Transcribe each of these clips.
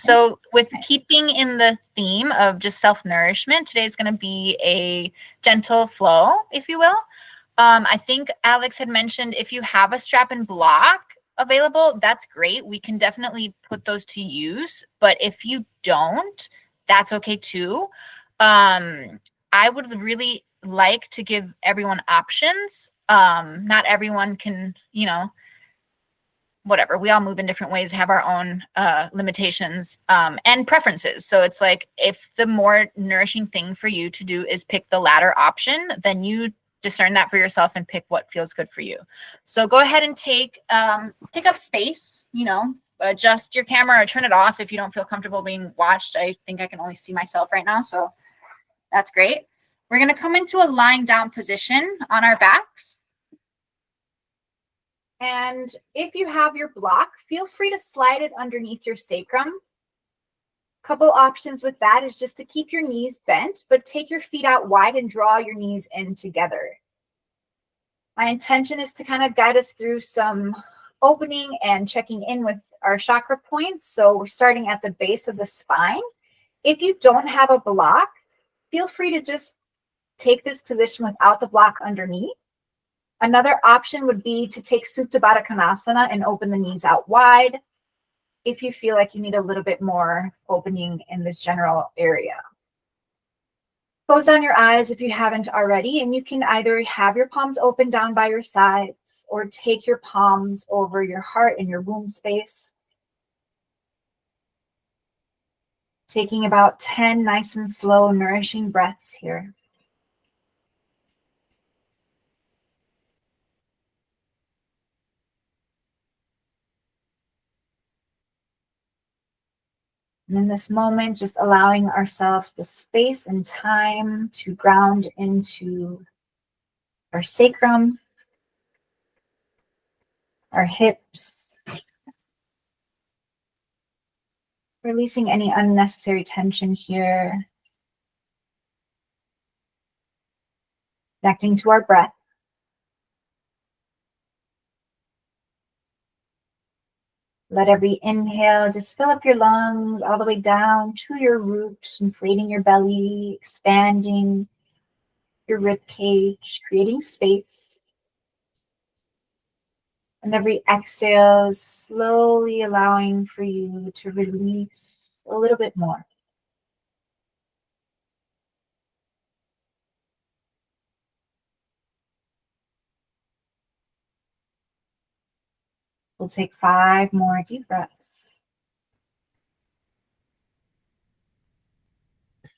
So with keeping in the theme of just self-nourishment, today's going to be a gentle flow, if you will. I think Alex had mentioned if you have a strap and block available, that's great. We can definitely put those to use. But if you don't, that's okay too. I would really like to give everyone options. Not everyone can, you know, whatever, we all move in different ways, have our own limitations and preferences. So it's like, if the more nourishing thing for you to do is pick the latter option, then you discern that for yourself and pick what feels good for you. So go ahead and take up space, you know, adjust your camera or turn it off if you don't feel comfortable being watched. I think I can only see myself right now, so that's great. We're going to come into a lying down position on our backs. And if you have your block, feel free to slide it underneath your sacrum. Couple options with that is just to keep your knees bent, but take your feet out wide and draw your knees in together. My intention is to kind of guide us through some opening and checking in with our chakra points. So we're starting at the base of the spine. If you don't have a block, feel free to just take this position without the block underneath. Another option would be to take Supta Baddha Konasana and open the knees out wide if you feel like you need a little bit more opening in this general area. Close down your eyes if you haven't already, and you can either have your palms open down by your sides or take your palms over your heart and your womb space. Taking about 10 nice and slow, nourishing breaths here. And in this moment, just allowing ourselves the space and time to ground into our sacrum, our hips, releasing any unnecessary tension here, connecting to our breath. Let every inhale just fill up your lungs all the way down to your root, inflating your belly, expanding your rib cage, creating space. And every exhale is slowly allowing for you to release a little bit more. We'll take 5 more deep breaths. If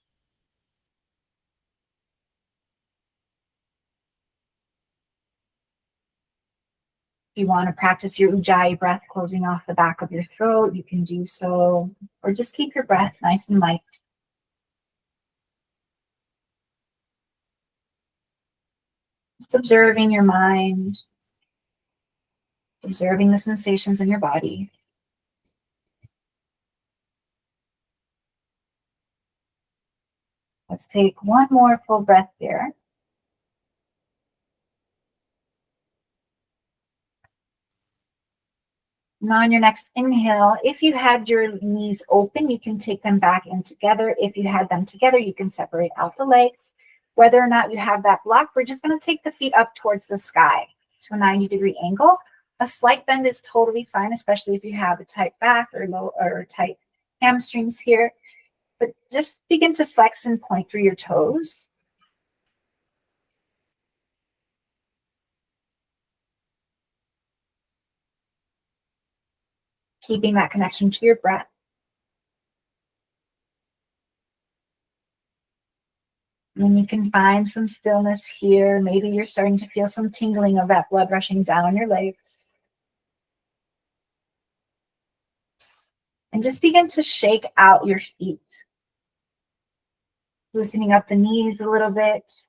you want to practice your Ujjayi breath, closing off the back of your throat, you can do so, or just keep your breath nice and light. Just observing your mind, observing the sensations in your body. Let's take one more full breath there. Now on your next inhale, if you had your knees open, you can take them back in together. If you had them together, you can separate out the legs. Whether or not you have that block, we're just going to take the feet up towards the sky to a 90-degree angle. A slight bend is totally fine, especially if you have a tight back or low or tight hamstrings here. But just begin to flex and point through your toes. Keeping that connection to your breath. And you can find some stillness here. Maybe you're starting to feel some tingling of that blood rushing down your legs. And just begin to shake out your feet. Loosening up the knees a little bit.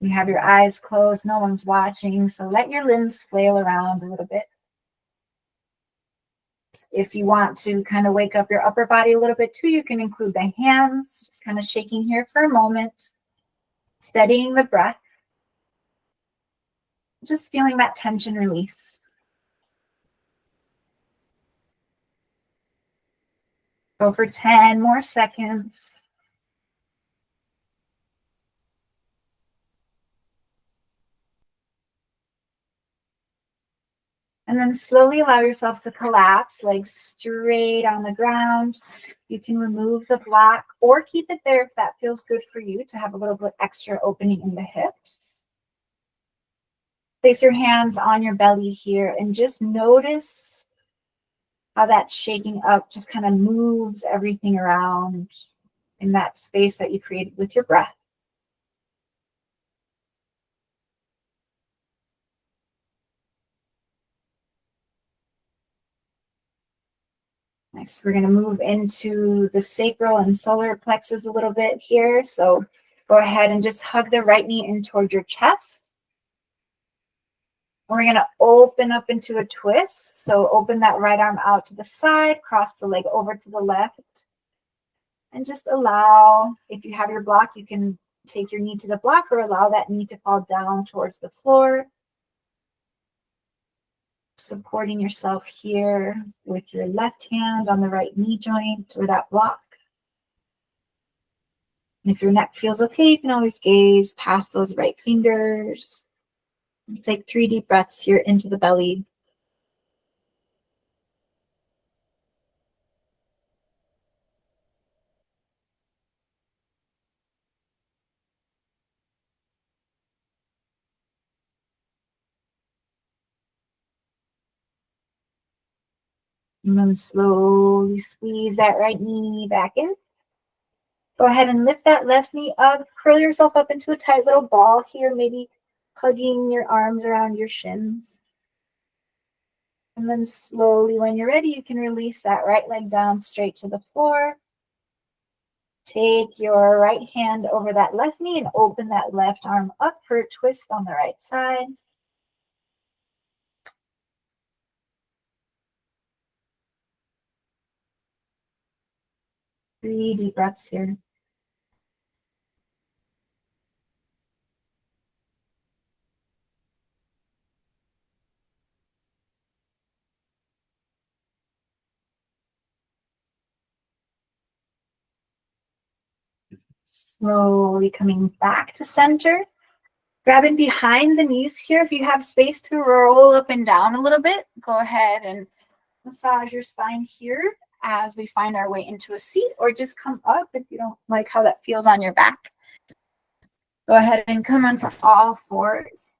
You have your eyes closed, no one's watching, so let your limbs flail around a little bit. If you want to kind of wake up your upper body a little bit too, you can include the hands, just kind of shaking here for a moment, steadying the breath, just feeling that tension release. Go for 10 more seconds. And then slowly allow yourself to collapse, legs straight on the ground. You can remove the block or keep it there if that feels good for you to have a little bit extra opening in the hips. Place your hands on your belly here and just notice how that shaking up just kind of moves everything around in that space that you created with your breath. Nice. We're going to move into the sacral and solar plexus a little bit here. So go ahead and just hug the right knee in toward your chest. We're going to open up into a twist. So open that right arm out to the side, cross the leg over to the left. And just allow, if you have your block, you can take your knee to the block or allow that knee to fall down towards the floor. Supporting yourself here with your left hand on the right knee joint or that block. And if your neck feels okay, you can always gaze past those right fingers. Take 3 deep breaths here into the belly. And then slowly squeeze that right knee back in. Go ahead and lift that left knee up. Curl yourself up into a tight little ball here, maybe hugging your arms around your shins. And then slowly, when you're ready, you can release that right leg down straight to the floor. Take your right hand over that left knee and open that left arm up for a twist on the right side. Three deep breaths here. Slowly coming back to center. Grabbing behind the knees here. If you have space to roll up and down a little bit, go ahead and massage your spine here as we find our way into a seat, or just come up if you don't like how that feels on your back. Go ahead and come onto all fours.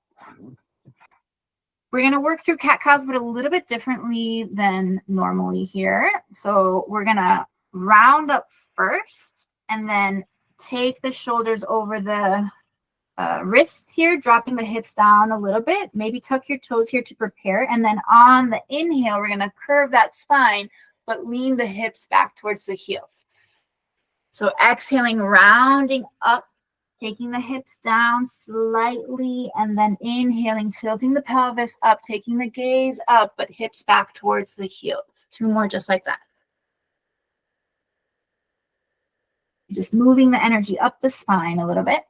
We're going to work through cat-cows, but a little bit differently than normally here. So we're going to round up first and then take the shoulders over the wrists here, dropping the hips down a little bit. Maybe tuck your toes here to prepare. And then on the inhale, we're going to curve that spine, but lean the hips back towards the heels. So exhaling, rounding up, taking the hips down slightly, and then inhaling, tilting the pelvis up, taking the gaze up, but hips back towards the heels. 2 more just like that. Just moving the energy up the spine a little bit.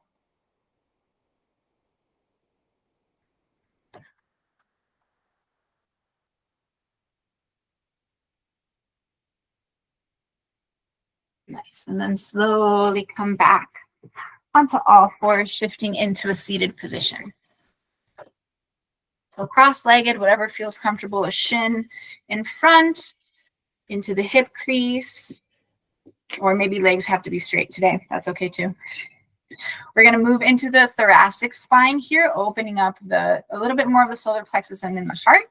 Nice. And then slowly come back onto all fours, shifting into a seated position. So cross-legged, whatever feels comfortable, a shin in front, into the hip crease, or maybe legs have to be straight today. That's okay too. We're going to move into the thoracic spine here, opening up a little bit more of the solar plexus and in the heart.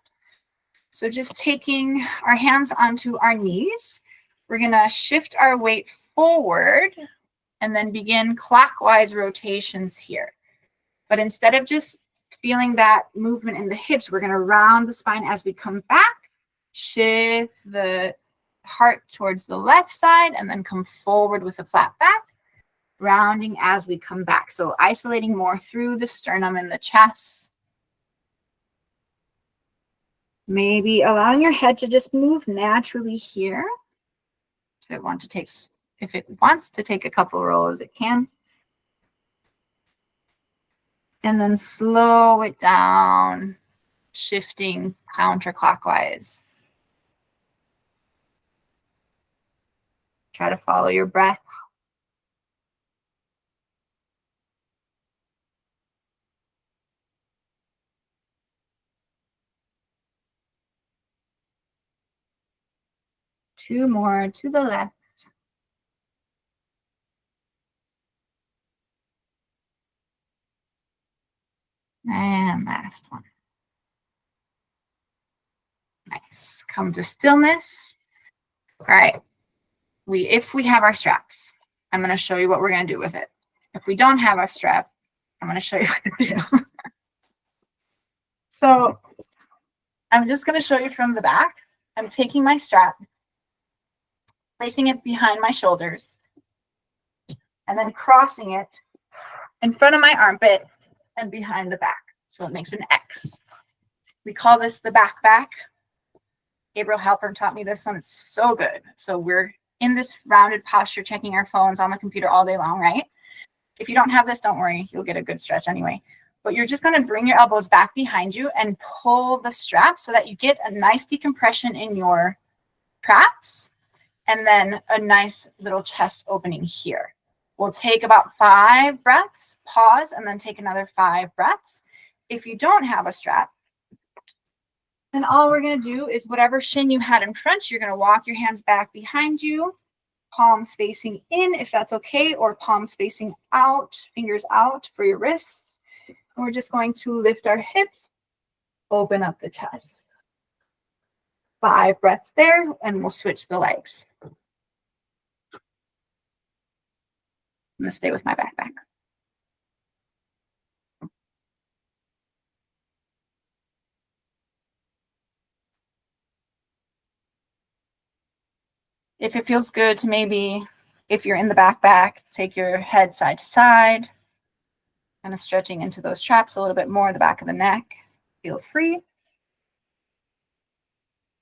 So just taking our hands onto our knees, we're going to shift our weight forward and then begin clockwise rotations here. But instead of just feeling that movement in the hips, we're going to round the spine as we come back, shift the heart towards the left side, and then come forward with a flat back, rounding as we come back. So isolating more through the sternum and the chest. Maybe allowing your head to just move naturally here. If it wants to take a couple rolls, it can. And then slow it down, shifting counterclockwise. Try to follow your breath. Two more to the left. And last one. Nice. Come to stillness. All right. If we have our straps, I'm going to show you what we're going to do with it. If we don't have our strap, I'm going to show you what to do. So I'm just going to show you from the back. I'm taking my strap, placing it behind my shoulders, and then crossing it in front of my armpit and behind the back. So it makes an X. We call this the back. Gabriel Halpern taught me this one. It's so good. So we're in this rounded posture, checking our phones on the computer all day long, right? If you don't have this, don't worry. You'll get a good stretch anyway. But you're just going to bring your elbows back behind you and pull the strap so that you get a nice decompression in your traps and then a nice little chest opening here. We'll take about 5 breaths, pause, and then take another 5 breaths. If you don't have a strap, then all we're going to do is whatever shin you had in front, you're going to walk your hands back behind you, palms facing in if that's okay, or palms facing out, fingers out for your wrists. And we're just going to lift our hips, open up the chest. 5 breaths there, and we'll switch the legs. I'm going to stay with my backpack. If it feels good to maybe, if you're in the backpack, take your head side to side, kind of stretching into those traps a little bit more, the back of the neck. Feel free.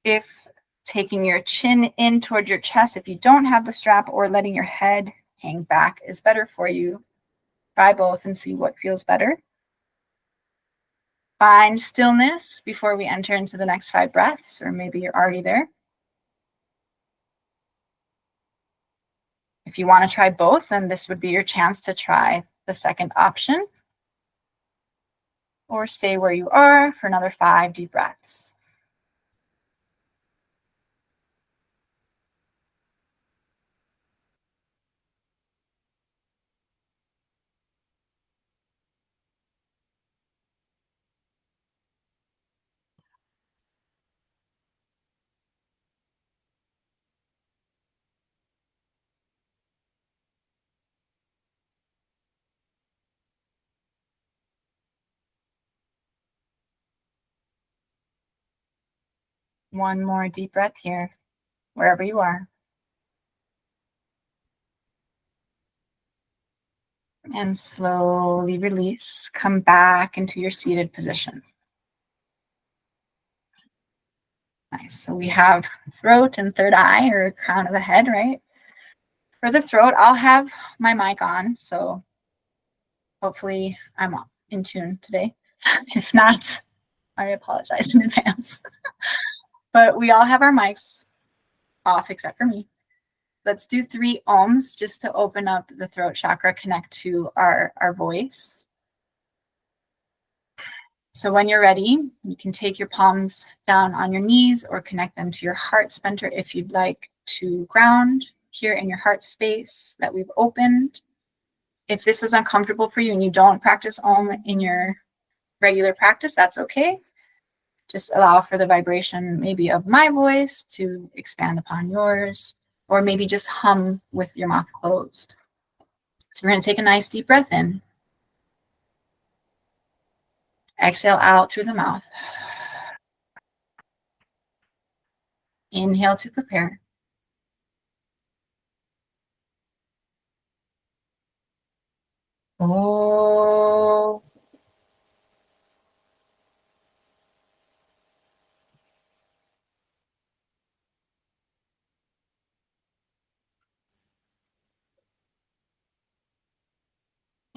If taking your chin in toward your chest, if you don't have the strap, or letting your head hang back is better for you, try both and see what feels better. Find stillness before we enter into the next 5 breaths, or maybe you're already there. If you want to try both, then this would be your chance to try the second option, or stay where you are for another 5 deep breaths. One more deep breath here, wherever you are. And slowly release. Come back into your seated position. Nice. So we have throat and third eye, or crown of the head, right? For the throat, I'll have my mic on, so hopefully I'm in tune today. If not, I apologize in advance. But we all have our mics off except for me. Let's do 3 ohms just to open up the throat chakra, connect to our voice. So when you're ready, you can take your palms down on your knees or connect them to your heart center if you'd like to ground here in your heart space that we've opened. If this is uncomfortable for you and you don't practice Om in your regular practice, that's okay. Just allow for the vibration maybe of my voice to expand upon yours, or maybe just hum with your mouth closed. So we're going to take a nice deep breath in. Exhale out through the mouth. Inhale to prepare. Oh.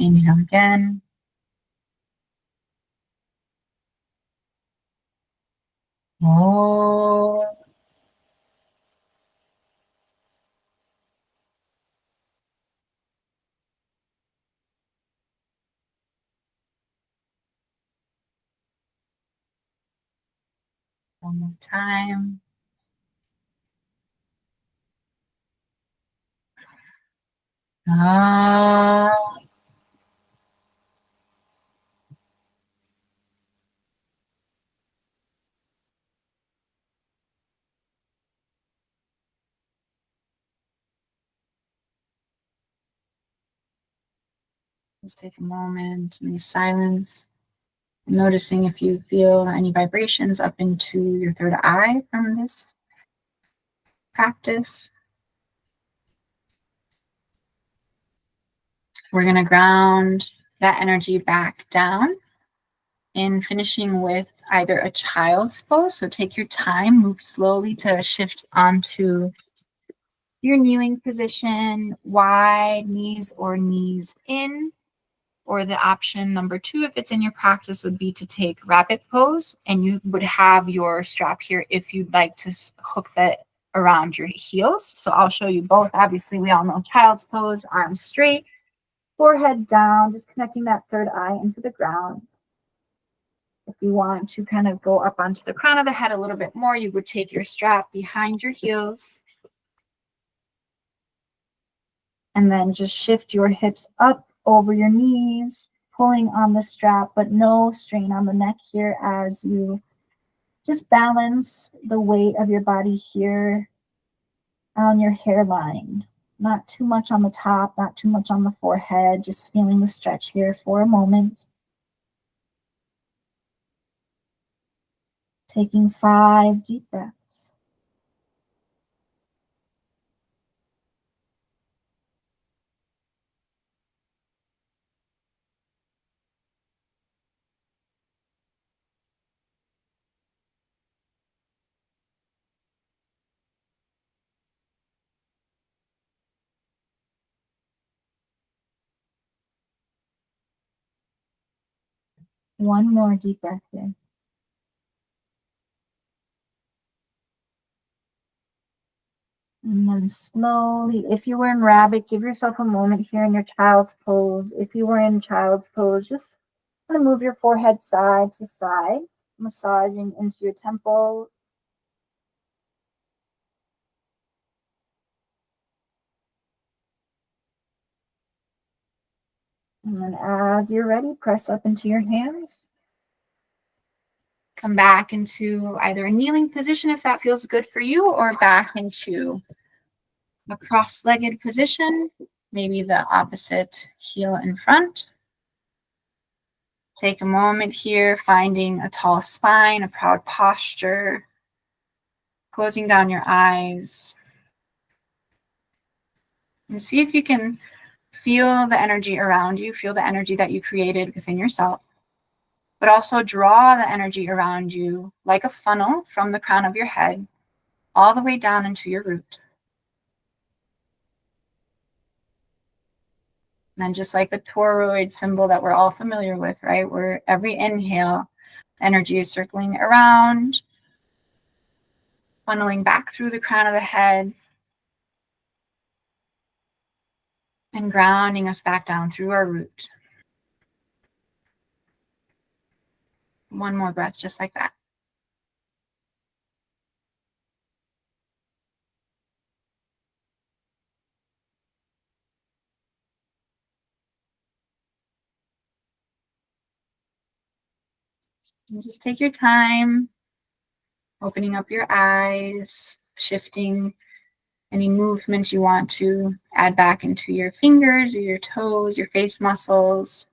Inhale again. Oh. One more time. Ah. Just take a moment in the silence, noticing if you feel any vibrations up into your third eye from this practice. We're going to ground that energy back down in finishing with either a child's pose. So take your time, move slowly to shift onto your kneeling position, wide knees or knees in. Or the option number 2, if it's in your practice, would be to take rabbit pose, and you would have your strap here if you'd like to hook that around your heels. So I'll show you both. Obviously, we all know child's pose, arms straight, forehead down, just connecting that third eye into the ground. If you want to kind of go up onto the crown of the head a little bit more, you would take your strap behind your heels and then just shift your hips up over your knees, pulling on the strap, but no strain on the neck here as you just balance the weight of your body here on your hairline. Not too much on the top, not too much on the forehead, just feeling the stretch here for a moment. Taking 5 deep breaths. One more deep breath here. And then slowly, if you were in rabbit, give yourself a moment here in your child's pose. If you were in child's pose, just kind of move your forehead side to side, massaging into your temple. And then as you're ready, press up into your hands. Come back into either a kneeling position if that feels good for you, or back into a cross-legged position, maybe the opposite heel in front. Take a moment here, finding a tall spine, a proud posture, closing down your eyes. And see if you can feel the energy around you, feel the energy that you created within yourself, but also draw the energy around you like a funnel from the crown of your head all the way down into your root. And then just like the toroid symbol that we're all familiar with, right? Where every inhale, energy is circling around, funneling back through the crown of the head, and grounding us back down through our root. One more breath, just like that. And just take your time, opening up your eyes, shifting any movement you want to add back into your fingers or your toes, your face muscles.